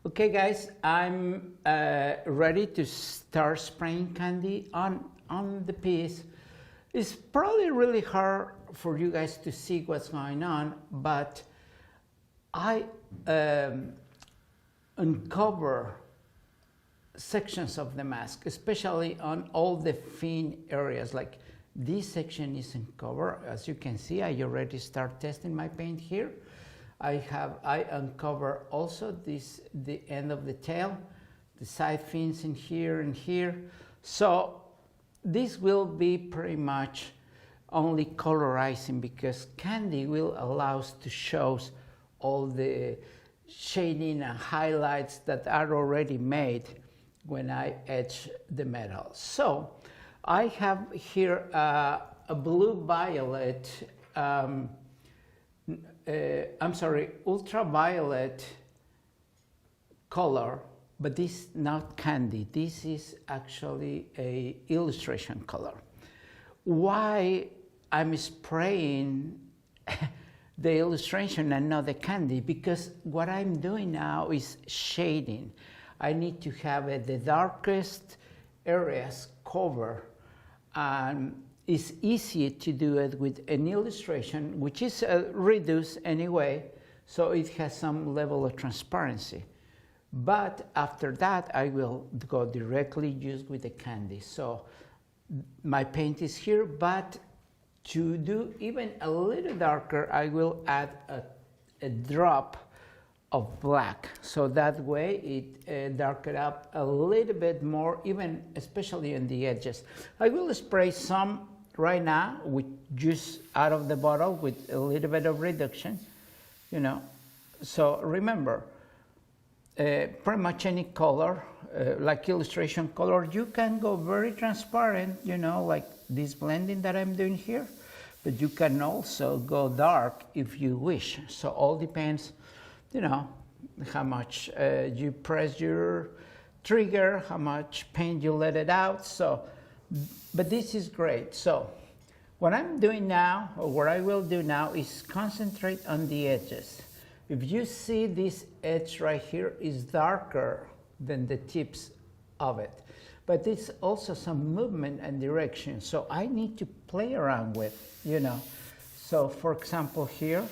Okay guys, I'm ready to start spraying candy on the piece. It's probably really hard for you guys to see what's going on, but I uncover sections of the mask, especially on all the thin areas. Like this section is uncovered. As you can see, I already start testing my paint here. I uncover also the end of the tail, the side fins in here and here. So this will be pretty much only colorizing, because candy will allow us to show all the shading and highlights that are already made when I etch the metal. So I have here a blue violet, ultraviolet color, but this is not candy. This is actually a illustration color. Why I'm spraying the illustration and not the candy? Because what I'm doing now is shading. I need to have the darkest areas covered, and it's easy to do it with an illustration, which is reduced anyway, so it has some level of transparency. But after that, I will go directly use with the candy. So my paint is here, but to do even a little darker, I will add a drop of black. So that way it darken up a little bit more, even especially on the edges. I will spray some right now with juice out of the bottle with a little bit of reduction, you know. So remember, pretty much any color, like illustration color, you can go very transparent, you know, like this blending that I'm doing here, but you can also go dark if you wish. So all depends, you know, how much you press your trigger, how much paint you let it out. So, but this is great. So what I'm doing now, or what I will do now, is concentrate on the edges. If you see this edge right here is darker than the tips of it, but it's also some movement and direction. So I need to play around with, you know. So for example here,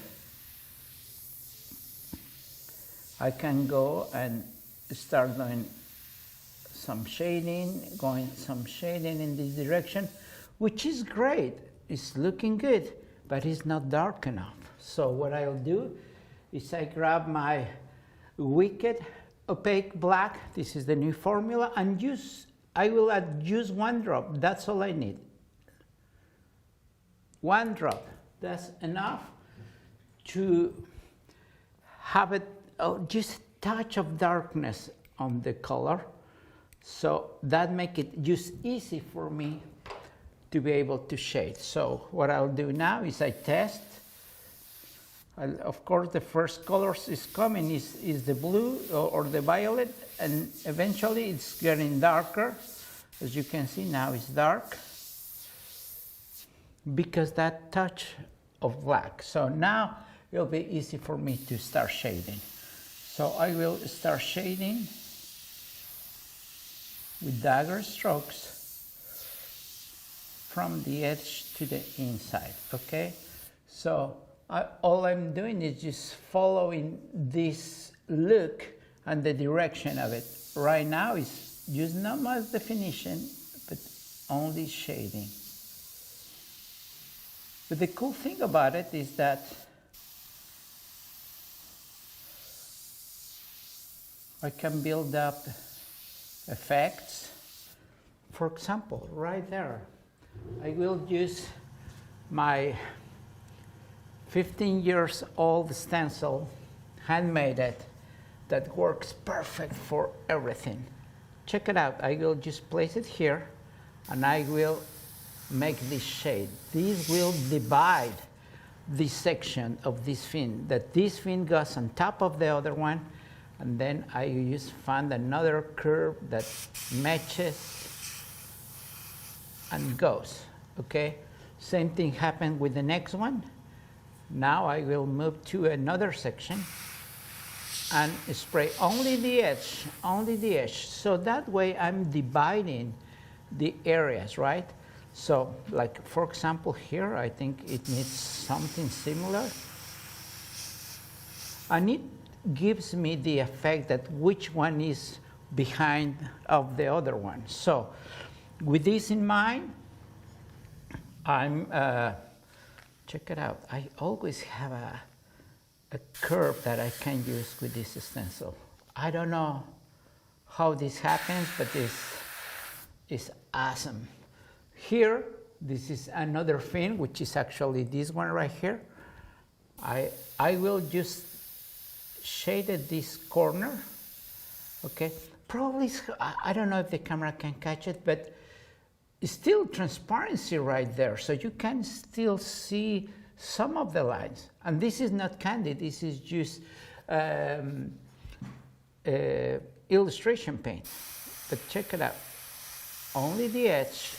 I can go and start doing some shading, in this direction, which is great. It's looking good, but it's not dark enough. So what I'll do is I grab my Wicked Opaque Black. This is the new formula, and I will add just one drop. That's all I need. One drop. That's enough to have it, just a touch of darkness on the color. So that makes it just easy for me to be able to shade. So what I'll do now is I test. Of course, the first colors is coming is the blue or the violet, and eventually it's getting darker. As you can see now, it's dark because that touch of black. So now it'll be easy for me to start shading. So I will start shading with dagger strokes from the edge to the inside, okay? So all I'm doing is just following this look and the direction of it. Right now it's just not much definition, but only shading. But the cool thing about it is that I can build up effects. For example, right there, I will use my 15 years old stencil, handmade it, that works perfect for everything. Check it out. I will just place it here, and I will make this shade. This will divide this section of this fin, that this fin goes on top of the other one, and then I just find another curve that matches and goes, okay? Same thing happened with the next one. Now I will move to another section, and spray only the edge, only the edge. So that way I'm dividing the areas, right? So like for example here, I think it needs something similar. And it gives me the effect that which one is behind of the other one. So with this in mind, I'm, check it out. I always have a curve that I can use with this stencil. I don't know how this happens, but this is awesome. Here, this is another fin, which is actually this one right here. I will just shade this corner, okay? Probably, I don't know if the camera can catch it, but it's still transparency right there, so you can still see some of the lines. And this is not candy, this is just illustration paint. But check it out, only the edge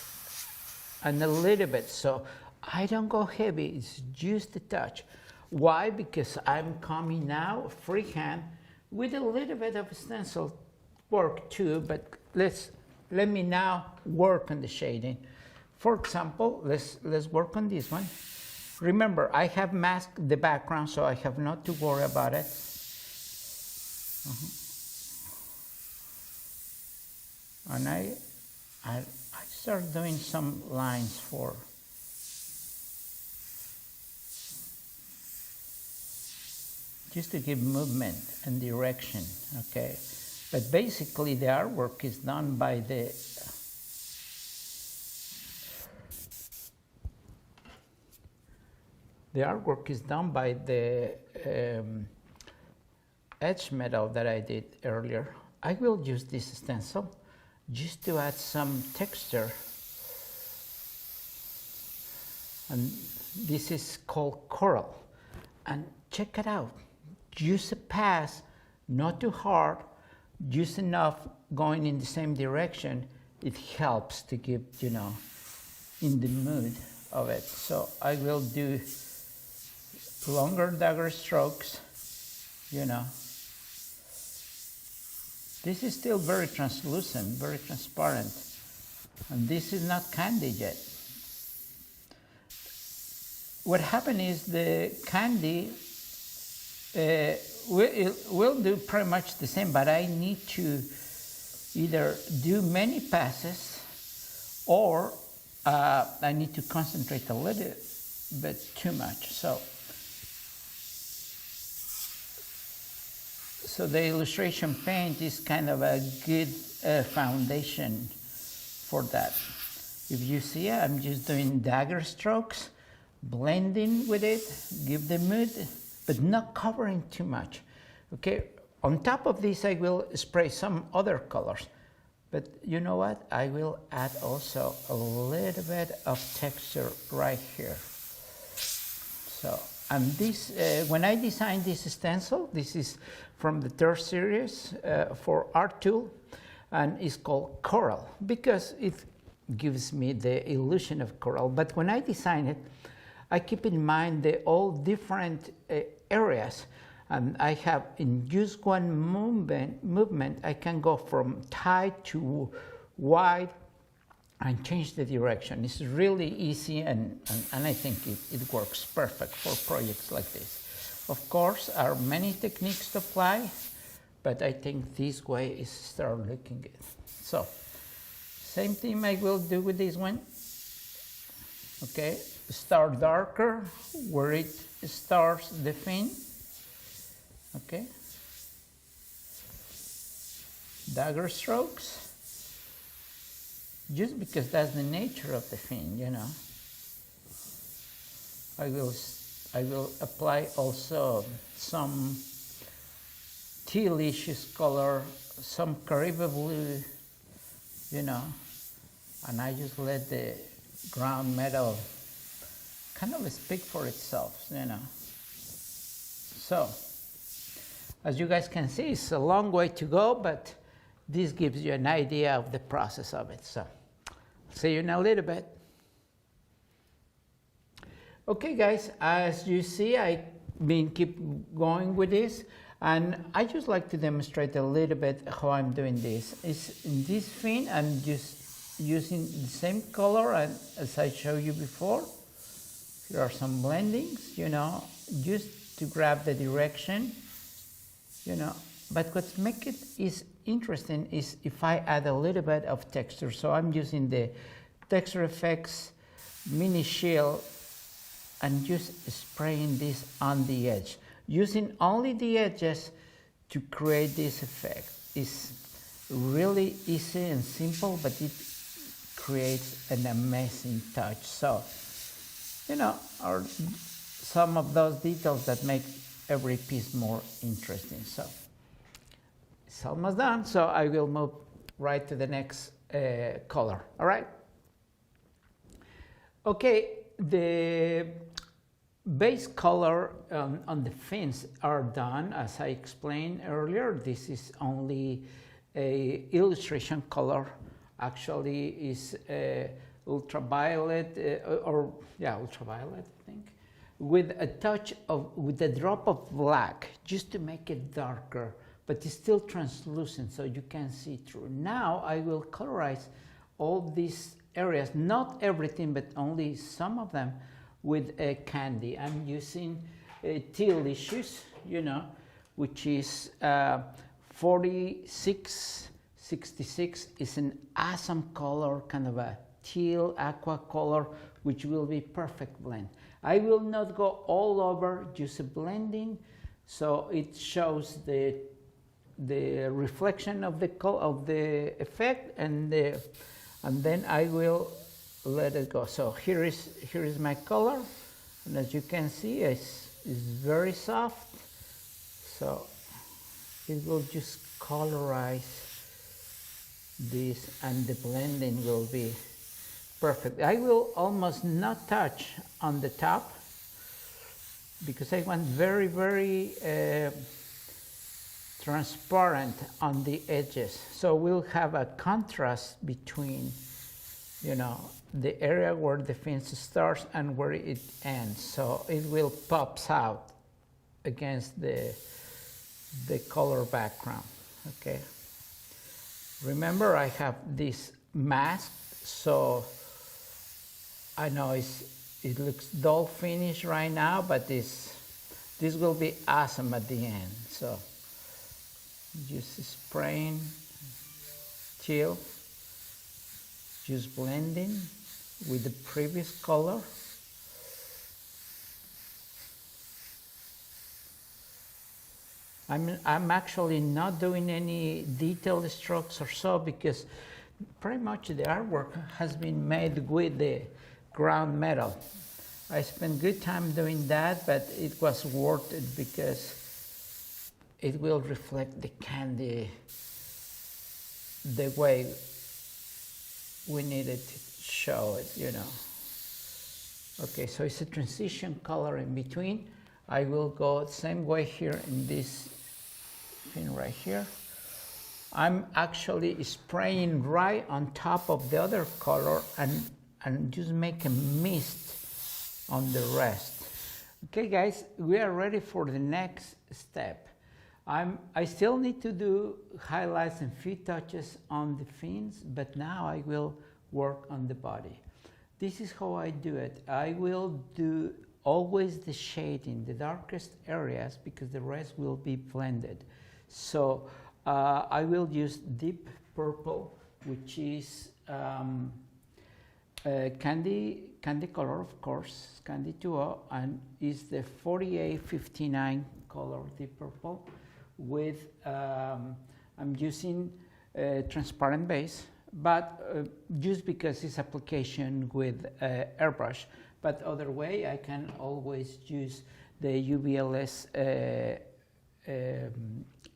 and a little bit, so I don't go heavy, it's just a touch. Why? Because I'm coming now freehand with a little bit of stencil work too, but let me now work on the shading. For example, let's work on this one. Remember, I have masked the background, so I have not to worry about it. And I start doing some lines for just to give movement and direction, okay? But basically the artwork is done by the edge metal that I did earlier. I will use this stencil just to add some texture. And this is called Coral. And check it out. Use a pass, not too hard, just enough going in the same direction. It helps to give, you know, in the mood of it. So I will do longer dagger strokes, you know. This is still very translucent, very transparent. And this is not candy yet. What happened is the candy will do pretty much the same, but I need to either do many passes or I need to concentrate a little bit too much. So the illustration paint is kind of a good foundation for that. If you see, I'm just doing dagger strokes, blending with it, give the mood, but not covering too much, okay? On top of this, I will spray some other colors, but you know what? I will add also a little bit of texture right here. So, and this, when I designed this stencil, this is from the third series for Art Tool, and it's called Coral, because it gives me the illusion of coral. But when I design it, I keep in mind the all different areas, and I have in just one movement I can go from tight to wide and change the direction. It's really easy, and I think it works perfect for projects like this. Of course, there are many techniques to apply, but I think this way is start looking good. So, same thing I will do with this one. Okay, start darker where it starts the fin. Okay, dagger strokes, just because that's the nature of the fin, you know. I will apply also some tealish color, some Caribbean blue, you know, and I just let the ground metal kind of speak for itself, you know. So, as you guys can see, it's a long way to go, but this gives you an idea of the process of it. So, see you in a little bit. Okay, guys, as you see, I've been keep going with this. And I just like to demonstrate a little bit how I'm doing this. Is in this fin, I'm just using the same color as I showed you before. Here are some blendings, you know, just to grab the direction, you know. But what makes it is interesting is if I add a little bit of texture. So I'm using the Texture Effects mini shield and just spraying this on the edge. Using only the edges to create this effect is really easy and simple, but it creates an amazing touch. So, you know, are some of those details that make every piece more interesting. So, it's almost done, so I will move right to the next color, all right? Okay, the base color on the fins are done, as I explained earlier. This is only a illustration color. Actually, is ultraviolet ultraviolet, I think, with a touch of, with a drop of black, just to make it darker, but it's still translucent, so you can see through. Now I will colorize all these areas, not everything, but only some of them, with a candy. I'm using Tealicious, you know, which is 4666. Is an awesome color, kind of a teal aqua color, which will be perfect blend. I will not go all over, just a blending, so it shows the reflection of the effect, and then I will let it go. So here is my color, and as you can see, it's very soft, so it will just colorize this, and the blending will be perfect. I will almost not touch on the top because I want very, very transparent on the edges. So we'll have a contrast between, you know, the area where the fins starts and where it ends. So it will pops out against the color background, okay? Remember, I have this mask, so I know it looks dull finish right now, but this will be awesome at the end. So just spraying till, just blending with the previous color. I'm actually not doing any detailed strokes or so, because pretty much the artwork has been made with the ground metal. I spent good time doing that, but it was worth it because it will reflect the candy the way we needed to show it, you know. Okay, so it's a transition color in between. I will go the same way here in this thing right here. I'm actually spraying right on top of the other color and just make a mist on the rest. Okay guys, we are ready for the next step. I still need to do highlights and few touches on the fins, but now I will work on the body. This is how I do it. I will do always the shading, the darkest areas, because the rest will be blended. So I will use deep purple, which is candy color, of course, Candy 2.0, and is the 4859 color, deep purple, with I'm using transparent base, but just because it's application with airbrush. But other way, I can always use the UVLS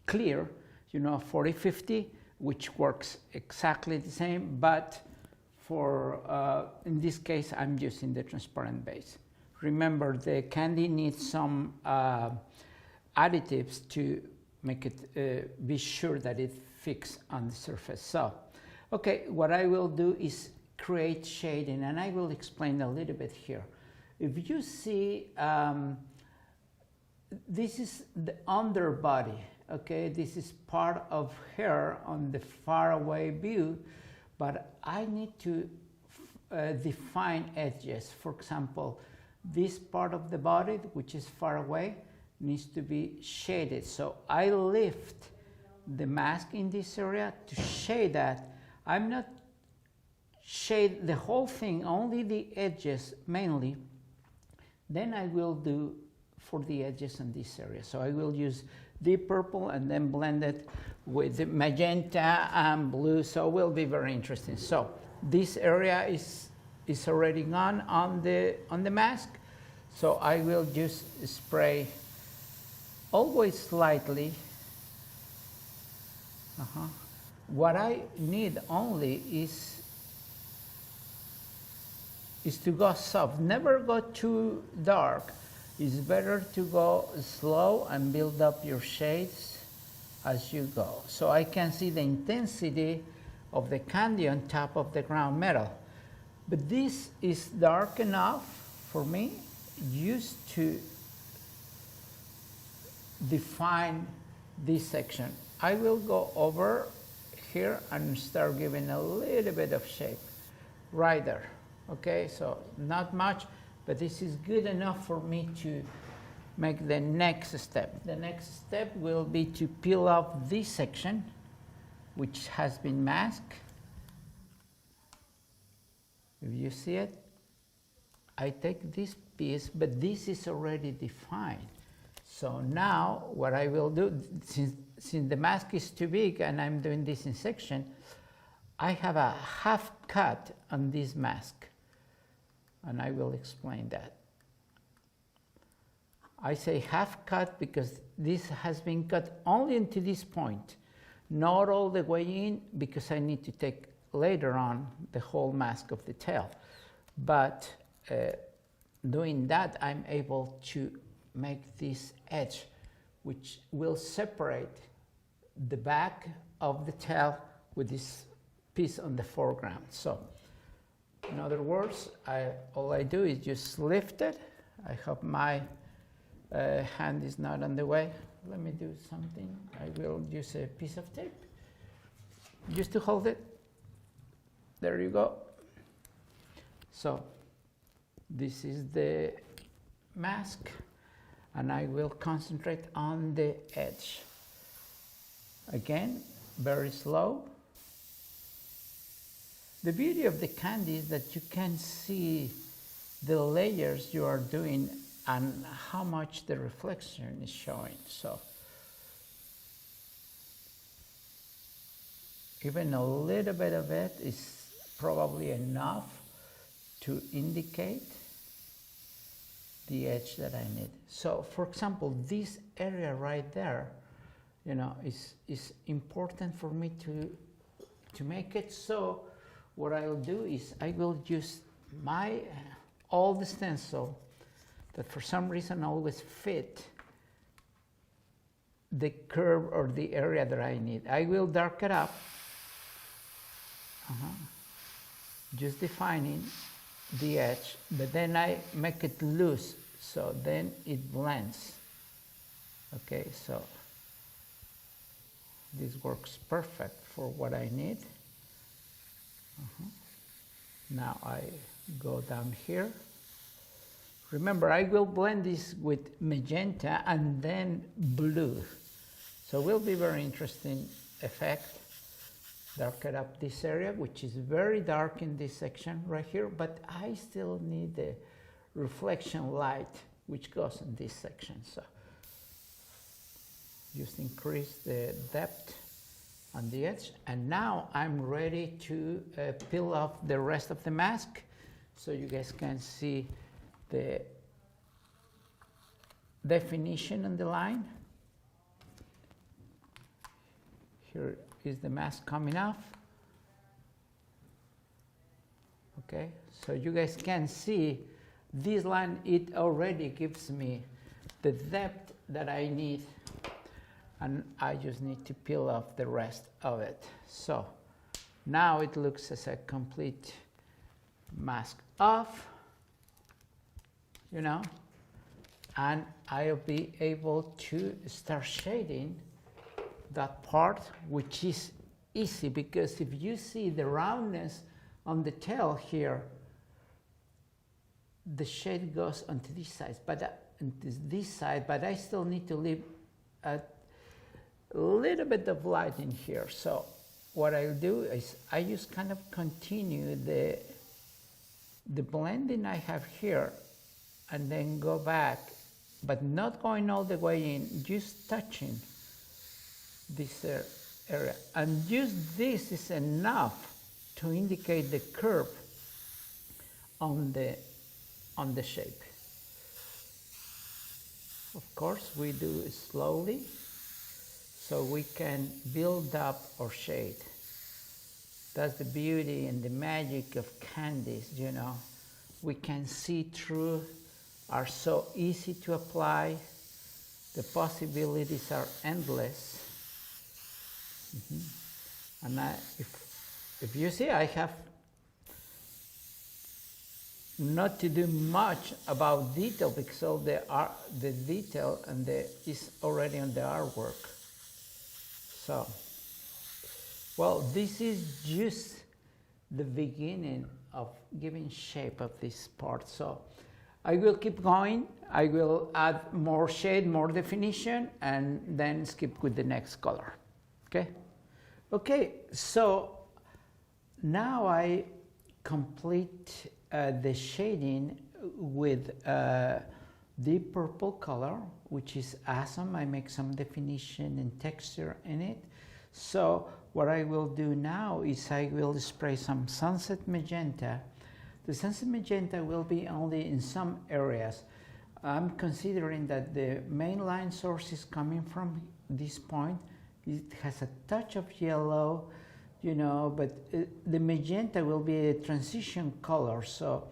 clear, you know, 4050, which works exactly the same, but for, in this case, I'm using the transparent base. Remember, the candy needs some additives to make it, be sure that it fixes on the surface. So, okay, what I will do is create shading, and I will explain a little bit here. If you see this is the underbody, okay? This is part of hair on the far away view, but I need to define edges. For example, this part of the body, which is far away, needs to be shaded. So I lift the mask in this area to shade that. I'm not shade the whole thing, only the edges mainly. Then I will do for the edges in this area. So I will use deep purple and then blend it with the magenta and blue. So it will be very interesting. So this area is already gone on the mask. So I will just spray always slightly. What I need only is to go soft. Never go too dark. It's better to go slow and build up your shades as you go. So I can see the intensity of the candy on top of the ground metal. But this is dark enough for me just to define this section. I will go over here and start giving a little bit of shape right there. Okay, so not much, but this is good enough for me to make the next step. The next step will be to peel off this section, which has been masked. If you see it, I take this piece, but this is already defined. So now what I will do, since the mask is too big and I'm doing this in section, I have a half cut on this mask. And I will explain that. I say half cut because this has been cut only into this point, not all the way in, because I need to take later on the whole mask of the tail. But doing that, I'm able to make this edge, which will separate the back of the tail with this piece on the foreground. So, in other words, all I do is just lift it. I hope my hand is not on the way. Let me do something. I will use a piece of tape just to hold it. There you go. So this is the mask, and I will concentrate on the edge. Again, very slow. The beauty of the candy is that you can see the layers you are doing and how much the reflection is showing. So even a little bit of it is probably enough to indicate the edge that I need. So for example, this area right there, you know, is important for me to make it. So what I'll do is I will use my old stencil that for some reason always fit the curve or the area that I need. I will darken it up, just defining the edge, but then I make it loose, so then it blends. Okay, so this works perfect for what I need. Now I go down here. Remember, I will blend this with magenta and then blue. So it will be very interesting effect. Darken up this area, which is very dark in this section right here, but I still need the reflection light which goes in this section. So just increase the depth on the edge, and now I'm ready to peel off the rest of the mask so you guys can see the definition on the line. Here is the mask coming off. Okay, so you guys can see this line, it already gives me the depth that I need, and I just need to peel off the rest of it. So now it looks as a complete mask off, you know. and I'll be able to start shading that part, which is easy because if you see the roundness on the tail here, the shade goes onto this side, but I still need to leave a little bit of light in here. So what I'll do is I just kind of continue the blending I have here and then go back, but not going all the way in, just touching this area. And just this is enough to indicate the curve on the shape. Of course, we do it slowly so we can build up our shade. That's the beauty and the magic of candies, you know. We can see through, are so easy to apply. The possibilities are endless. And if you see, I have not to do much about detail because all the detail and is already on the artwork. So, well, this is just the beginning of giving shape of this part. So I will keep going. I will add more shade, more definition, and then skip with the next color. Okay? Okay, so now I complete the shading with deep purple color, which is awesome. I make some definition and texture in it. So what I will do now is I will spray some sunset magenta. The sunset magenta will be only in some areas. I'm considering that the main line source is coming from this point. It has a touch of yellow, you know, but the magenta will be a transition color. So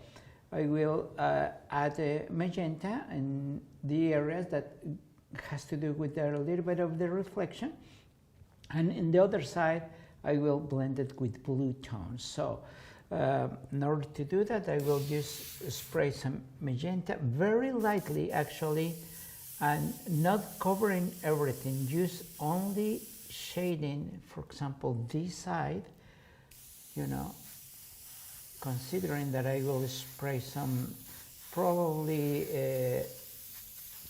I will add a magenta in the areas that has to do with a little bit of the reflection. And in the other side, I will blend it with blue tones. So in order to do that, I will just spray some magenta very lightly, actually, and not covering everything, just only shading, for example, this side, you know, considering that I will spray some, probably a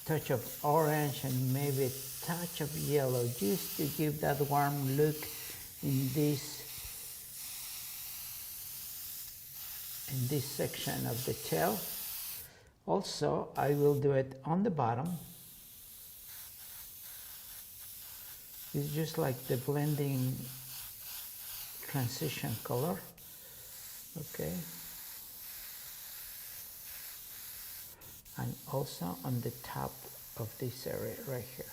touch of orange and maybe a touch of yellow, just to give that warm look in this section of the tail. Also, I will do it on the bottom. It's just like the blending transition color. Okay. And also on the top of this area right here.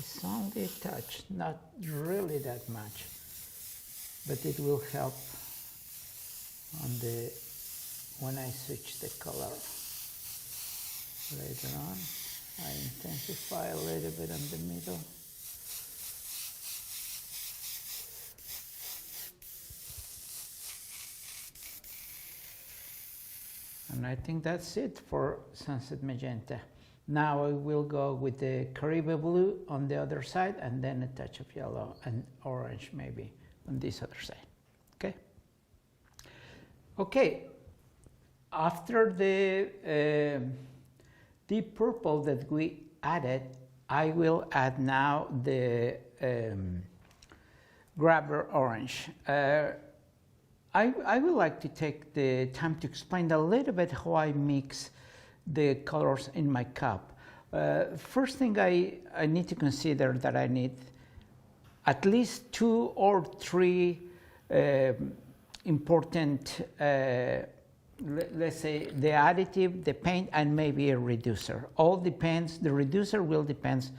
It's only a touch, not really that much, but it will help on when I switch the color later on. I intensify a little bit on the middle. And I think that's it for Sunset Magenta. Now I will go with the Caribe Blue on the other side, and then a touch of yellow and orange maybe on this other side. Okay? Okay, after the deep purple that we added, I will add now the grabber orange. I would like to take the time to explain a little bit how I mix the colors in my cup. First thing I need to consider that I need at least 2 or 3 important, let's say, the additive, the paint, and maybe a reducer. All depends, the reducer will depend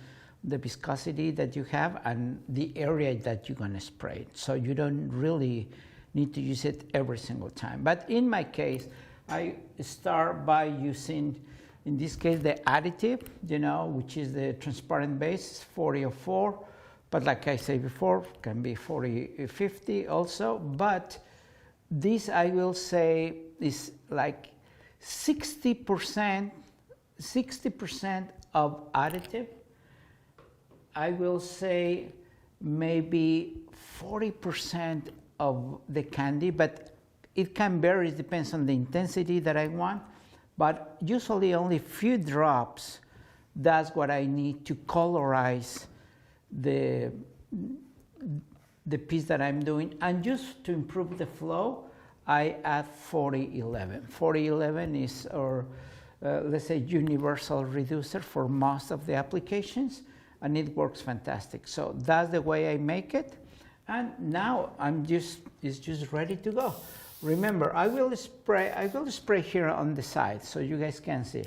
the viscosity that you have and the area that you're gonna spray. So you don't really need to use it every single time. But in my case, I start by using, in this case, the additive, you know, which is the transparent base, 4004. But like I said before, can be 4050 also. But this, I will say, is like 60% of additive. I will say maybe 40% of the candy, but it can vary, it depends on the intensity that I want, but usually only a few drops. That's what I need to colorize the piece that I'm doing. And just to improve the flow, I add 4011. 4011 is our, let's say, universal reducer for most of the applications, and it works fantastic. So that's the way I make it. And now it's just ready to go. Remember, I will spray here on the side so you guys can see.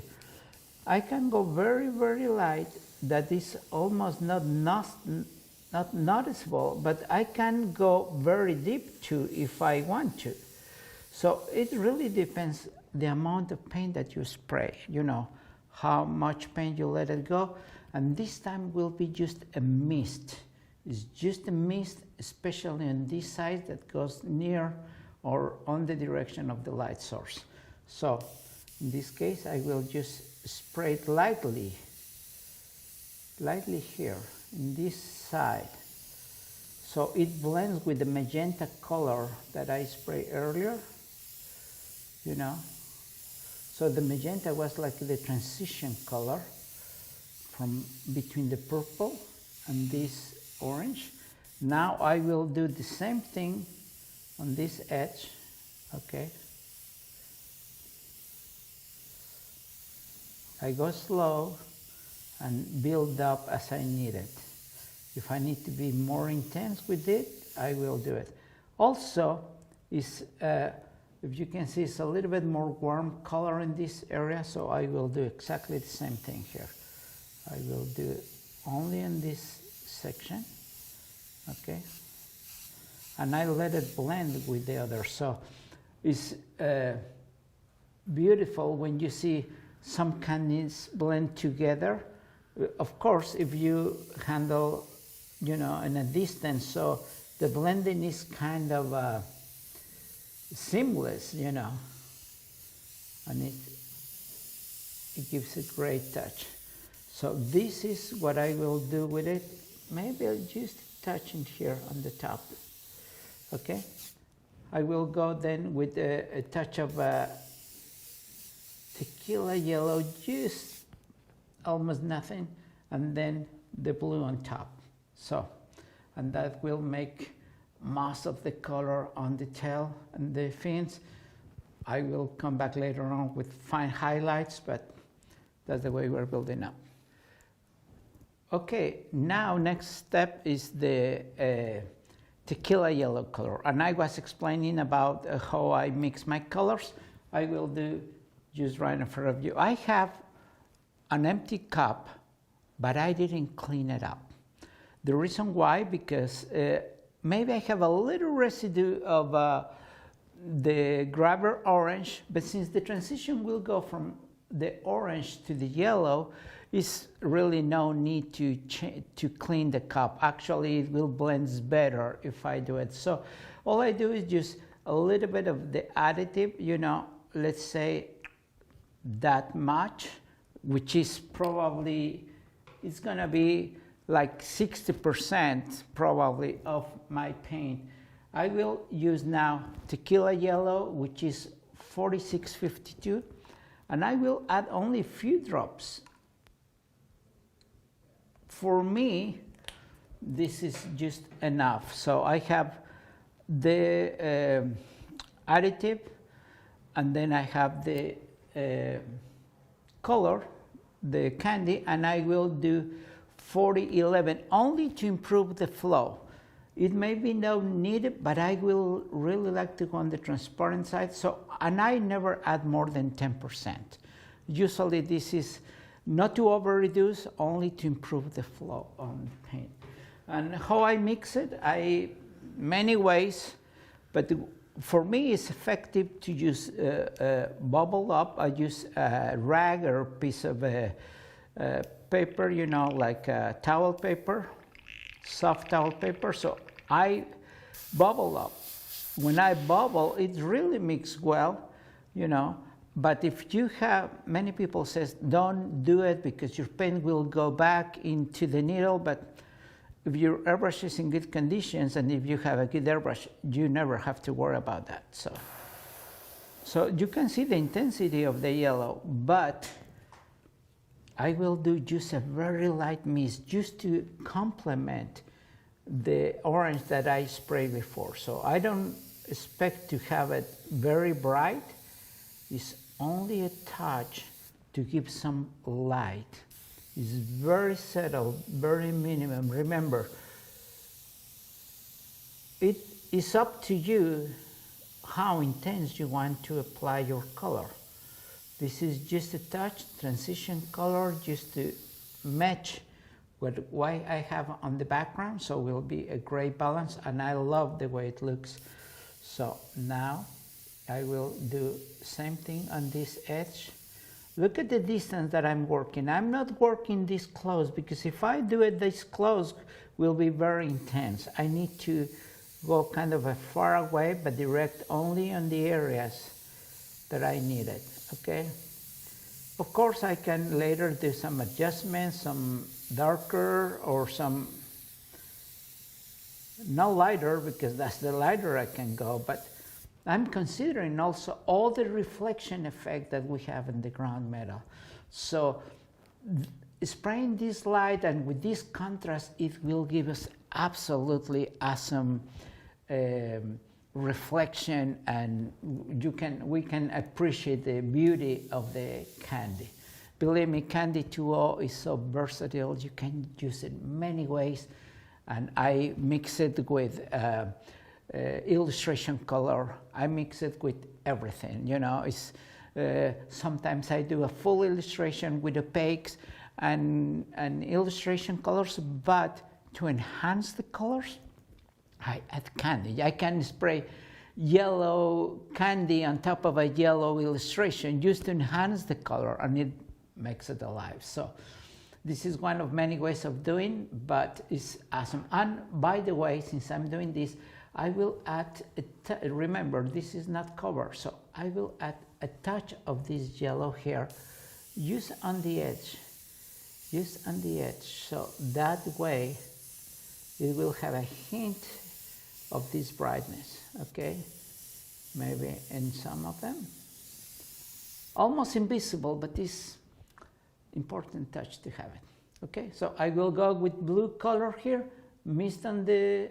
I can go very, very light, that is almost not noticeable, but I can go very deep too if I want to. So it really depends the amount of paint that you spray, you know, how much paint you let it go. And this time will be just a mist. It's just a mist, especially on this side that goes near or on the direction of the light source. So in this case, I will just spray it lightly here in this side. So it blends with the magenta color that I sprayed earlier, you know. So the magenta was like the transition color from between the purple and this orange. Now I will do the same thing on this edge, okay. I go slow and build up as I need it. If I need to be more intense with it, I will do it. Also, if you can see, it's a little bit more warm color in this area, so I will do exactly the same thing here. I will do it only in this section, okay? And I let it blend with the others. So it's beautiful when you see some candies blend together. Of course, if you handle, you know, in a distance, so the blending is kind of seamless, you know, and it gives a great touch. So this is what I will do with it. Maybe I'll just touch it here on the top, okay? I will go then with a touch of tequila yellow, just almost nothing, and then the blue on top. So, and that will make most of the color on the tail and the fins. I will come back later on with fine highlights, but that's the way we're building up. Okay, now next step is the tequila yellow color. And I was explaining about how I mix my colors. I will do just right in front of you. I have an empty cup, but I didn't clean it up. The reason why, because maybe I have a little residue of the grabber orange, but since the transition will go from the orange to the yellow, is really no need to clean the cup. Actually, it will blend better if I do it. So all I do is just a little bit of the additive, you know, let's say that much, which is probably, it's gonna be like 60% probably of my paint. I will use now tequila yellow, which is 4652, and I will add only a few drops. For me, this is just enough. So I have the additive, and then I have the color, the candy, and I will do 4011 only to improve the flow. It may be no needed, but I will really like to go on the transparent side. So, and I never add more than 10%. Usually this is not to over reduce, only to improve the flow on the paint. And how I mix it, many ways, but for me it's effective to use bubble up. I use a rag or a piece of paper, you know, like towel paper, soft towel paper. So I bubble up. When I bubble, it really mixes well. you know. But if you have, many people says, don't do it because your paint will go back into the needle, but if your airbrush is in good conditions and if you have a good airbrush, you never have to worry about that. So you can see the intensity of the yellow, but I will do just a very light mist just to complement the orange that I sprayed before. So I don't expect to have it very bright. It's only a touch to give some light. It's very subtle, very minimum. Remember, it is up to you how intense you want to apply your color. This is just a touch, transition color, just to match what I have on the background, so it will be a great balance, and I love the way it looks. So now I will do same thing on this edge. Look at the distance that I'm working. I'm not working this close because if I do it this close, it will be very intense. I need to go kind of a far away, but direct only on the areas that I need it, okay? Of course, I can later do some adjustments, some darker or some no lighter, because that's the lighter I can go, but I'm considering also all the reflection effect that we have in the ground metal. So spraying this light and with this contrast, it will give us absolutely awesome reflection, and we can appreciate the beauty of the candy. Believe me, Candy 2.0 is so versatile. You can use it many ways, and I mix it with illustration color. I mix it with everything, you know. It's sometimes I do a full illustration with opaques and illustration colors, but to enhance the colors, I add candy. I can spray yellow candy on top of a yellow illustration just to enhance the color, and it makes it alive. So this is one of many ways of doing, but it's awesome. And by the way, since I'm doing this, I will add, remember, this is not cover, so I will add a touch of this yellow here, just on the edge, so that way it will have a hint of this brightness, okay? Maybe in some of them. Almost invisible, but it's important touch to have it, okay? So I will go with blue color here, mist on the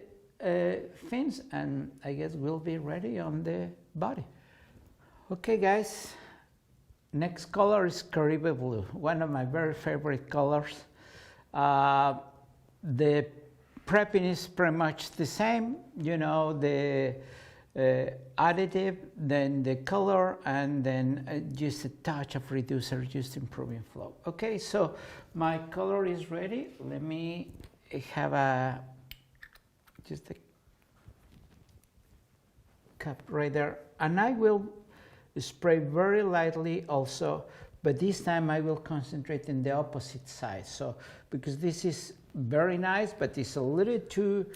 fins, and I guess we'll be ready on the body. Okay guys, next color is Caribbean blue, one of my very favorite colors. The prepping is pretty much the same, you know, the additive, then the color, and then just a touch of reducer, just improving flow. Okay, so my color is ready. Let me have just a cup right there, and I will spray very lightly also, but this time I will concentrate in the opposite side. So because this is very nice, but it's a little too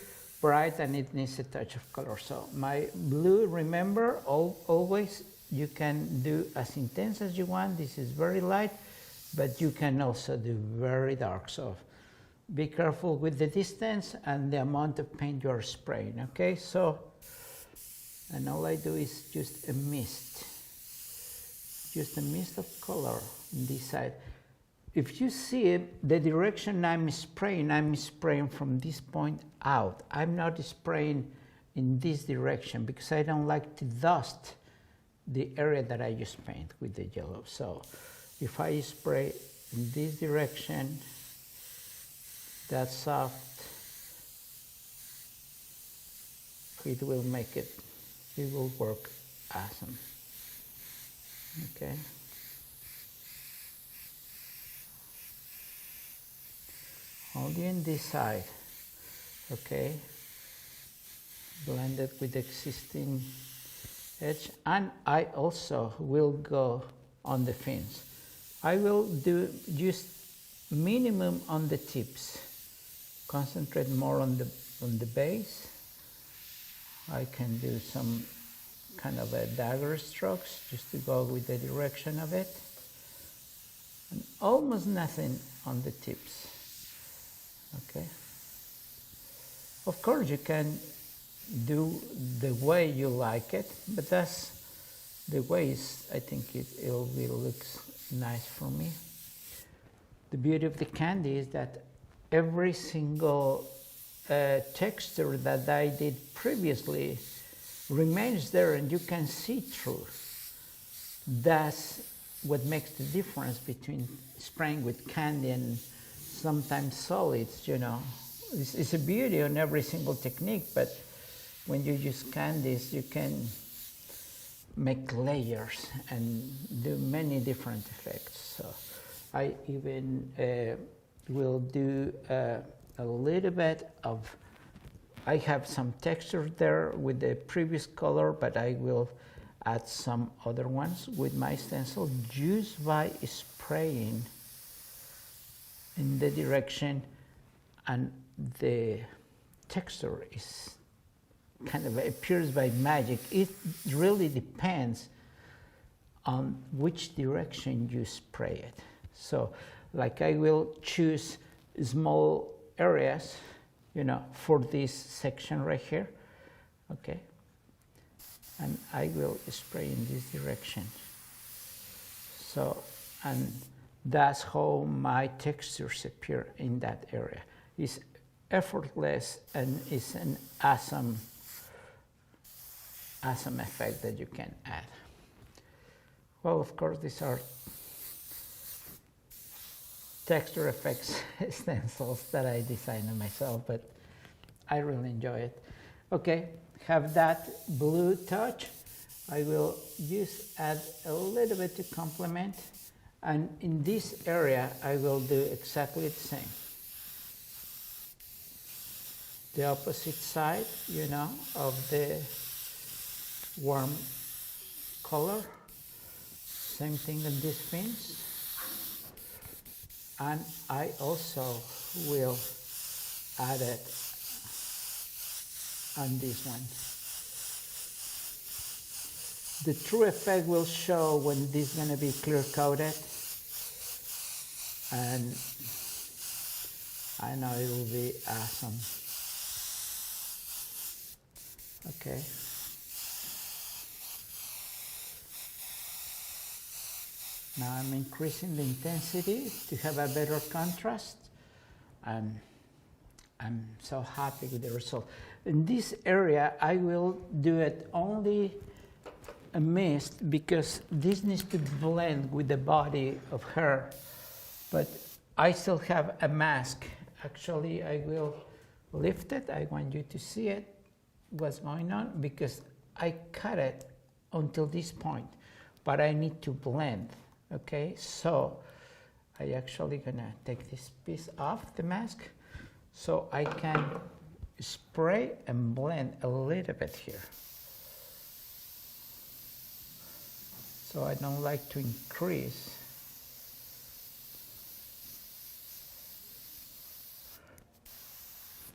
bright and it needs a touch of color. So my blue, remember, always you can do as intense as you want. This is very light, but you can also do very dark. So be careful with the distance and the amount of paint you're spraying, okay? So, and all I do is just a mist of color on this side. If you see it, the direction I'm spraying from this point out. I'm not spraying in this direction because I don't like to dust the area that I just paint with the yellow. So if I spray in this direction, that's soft, it will make it will work awesome. Okay. Only in this side, okay. Blend it with the existing edge, and I also will go on the fins. I will do just minimum on the tips. Concentrate more on the base. I can do some kind of a dagger strokes just to go with the direction of it. And almost nothing on the tips. Okay. Of course, you can do the way you like it, but that's the way I think it looks nice for me. The beauty of the candy is that every single texture that I did previously remains there and you can see through. That's what makes the difference between spraying with candy and sometimes solids, you know. It's a beauty on every single technique, but when you use candies, you can make layers and do many different effects. So I even will do a little bit of, I have some texture there with the previous color, but I will add some other ones with my stencil just by spraying in the direction, and the texture is kind of appears by magic. It really depends on which direction you spray it. So like I will choose small areas, you know, for this section right here, okay? And I will spray in this direction. So, and that's how my textures appear in that area. It's effortless and it's an awesome effect that you can add. Well, of course, these are texture effects stencils that I designed myself, but I really enjoy it. Okay, have that blue touch. I will just add a little bit to complement, and in this area I will do exactly the same. The opposite side, you know, of the warm color. Same thing on these fins. And I also will add it on this one. The true effect will show when this is going to be clear coated, and I know it will be awesome. Okay. Now I'm increasing the intensity to have a better contrast, and I'm so happy with the result. In this area, I will do it only a mist because this needs to blend with the body of her, but I still have a mask. Actually, I will lift it. I want you to see it, what's going on, because I cut it until this point, but I need to blend. Okay, so I actually gonna take this piece off the mask so I can spray and blend a little bit here. So I don't like to increase.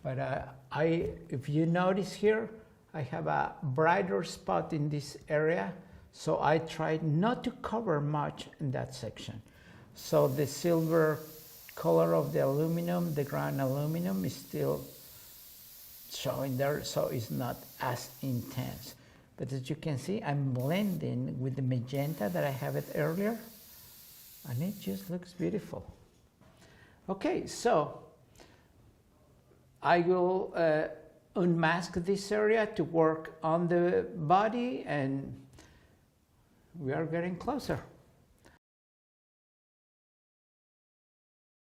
But if you notice here, I have a brighter spot in this area. So I tried not to cover much in that section. So the silver color of the aluminum, the ground aluminum, is still showing there, so it's not as intense. But as you can see, I'm blending with the magenta that I have it earlier, and it just looks beautiful. Okay, so I will unmask this area to work on the body, and we are getting closer.